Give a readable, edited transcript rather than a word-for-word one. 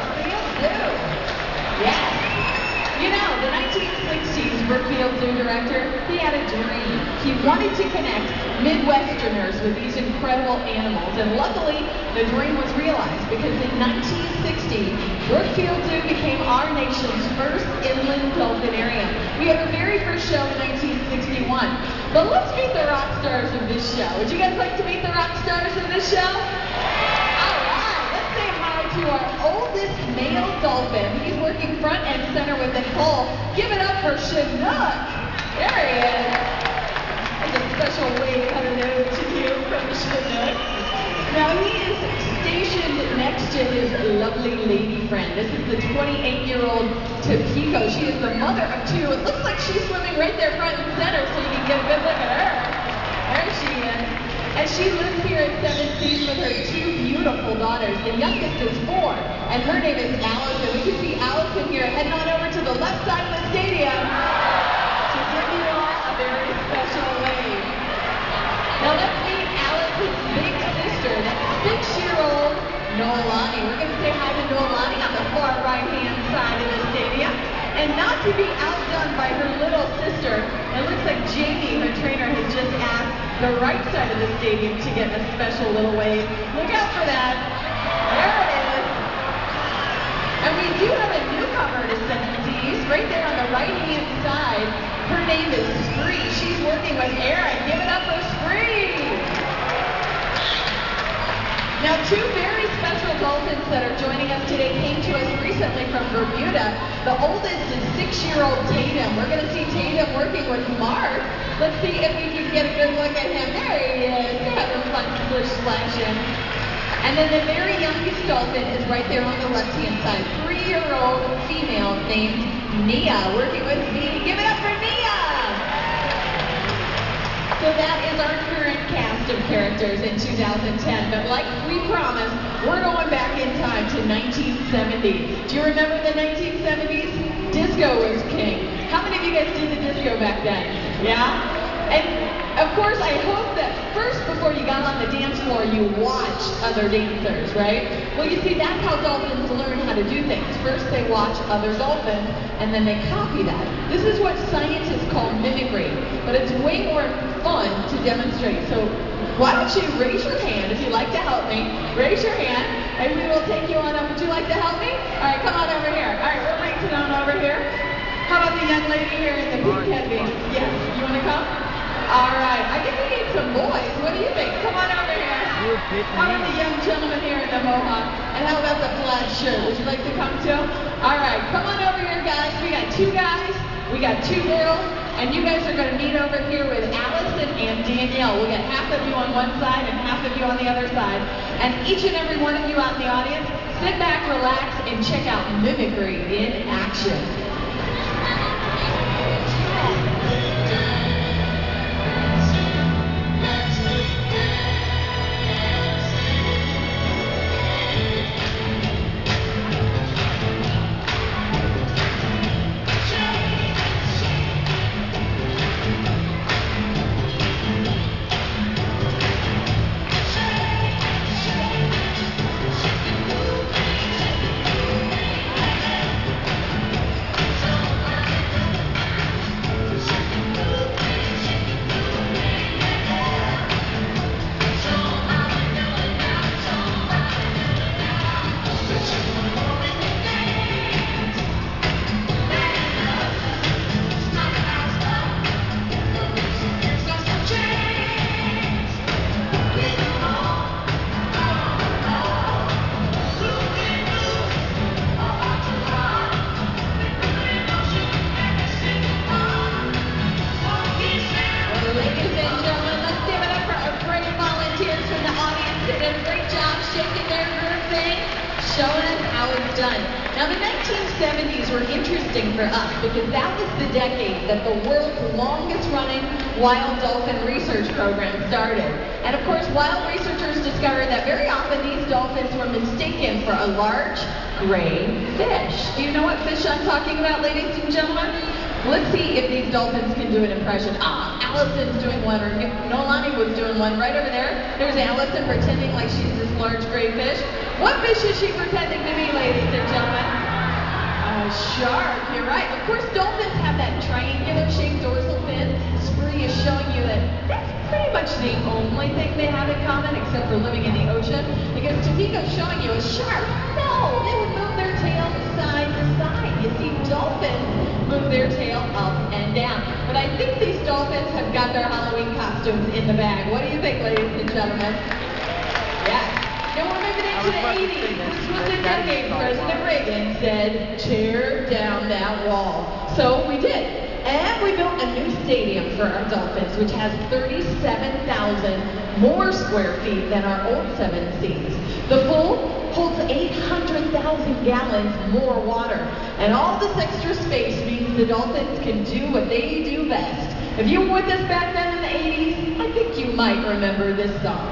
Brookfield Zoo. Yes. You know, the 1960s Brookfield Zoo director, he had a dream. He wanted to connect Midwesterners with these incredible animals, and luckily, the dream was realized because in 1960, Brookfield Zoo became our nation's first inland dolphinarium. We had our very first show in 1961. But let's meet the rock stars of this show. Would you guys like to meet the rock stars of this show? All right, let's say hi to our oldest male dolphin. He's working front and center with Nicole. Give it up for Chinook. There he is. There's a special wave coming over to you from Chinook. Now he is stationed next to his lovely lady friend. This is the 28-year-old Topeko. She is the mother of two. It looks like she's swimming right there front and center, so you can get a good look at her. There she is. And she lives here at 7 Seas with her two beautiful daughters. The youngest is 4, and her name is Allison. We can see Allison here heading on over to the left side of the stadium to give you all a very special wave. Now let's meet Allison's big sister, that's 6-year-old Noelani. We're going to say hi to Noelani on the far right-hand side of the stadium. And not to be outdone by her little sister, it looks like Jamie, her trainer, has just asked the right side of the stadium to get a special little wave. Look out for that. There it is. And we do have a newcomer to 7 Seas, right there on the right-hand side. Her name is Spree. She's working with Aaron. Give it up for Spree. Now, two very special dolphins that are joining us today came to us recently from Bermuda. The oldest is 6-year-old Tatum. We're going to see Tatum working with Mark. Let's see if we can get a good look at him. There he is. They're having fun splashing. And then the very youngest dolphin is right there on the left-hand side. 3-year-old female named Nia, working with me. Give it up for Nia! So that is our current cast of characters in 2010. But like we promised, we're going back in time to 1970. Do you remember the 1970s? Disco was king. How many of you guys did the disco back then? Yeah? And of course, I hope that first, before you got on the dance floor, you watched other dancers, right? Well, you see, that's how dolphins learn how to do things. First, they watch other dolphins, and then they copy that. This is what scientists call mimicry, but it's way more fun to demonstrate. So why don't you raise your hand if you'd like to help me? Raise your hand, and we will take you on up. Would you like to help me? All right, come on over here. All right, we're racing on over here. How about the young lady here in the pink headband? Yes, you want to come? All right, I think we need some boys. What do you think? Come on over here. How about the young gentleman here in the mohawk? And how about the plaid shirt? Would you like to come too? All right, come on over here, guys. We got 2 guys, we got 2 girls, and you guys are going to meet over here with Allison and Danielle. We'll get half of you on one side and half of you on the other side. And each and every one of you out in the audience, sit back, relax, and check out mimicry in action. Showing us how it's done. Now the 1970s were interesting for us because that was the decade that the world's longest running wild dolphin research program started. And of course, wild researchers discovered that very often these dolphins were mistaken for a large gray fish. Do you know what fish I'm talking about, ladies and gentlemen? Let's see if these dolphins can do an impression. Allison's doing one, or Noelani was doing one right over there. There's Allison pretending like she's this large gray fish. What fish is she pretending to be, ladies and gentlemen? shark, you're right. Of course, dolphins have that triangular-shaped dorsal fin. Spree is showing you that that's pretty much the only thing they have in common, except for living in the ocean. Because Tapico's showing you a shark. No, they would move their tail side to side. You see, dolphins move their tail up and down. But I think these dolphins have got their Halloween costumes in the bag. What do you think, ladies and gentlemen? Yes. Now we're moving into the 80s. This was the decade President Reagan said, tear down that wall. So we did. And we built a new stadium for our Dolphins, which has 37,000 more square feet than our old 7 seats. The pool holds 800,000 gallons more water. And all this extra space means the Dolphins can do what they do best. If you were with us back then in the 80s, I think you might remember this song.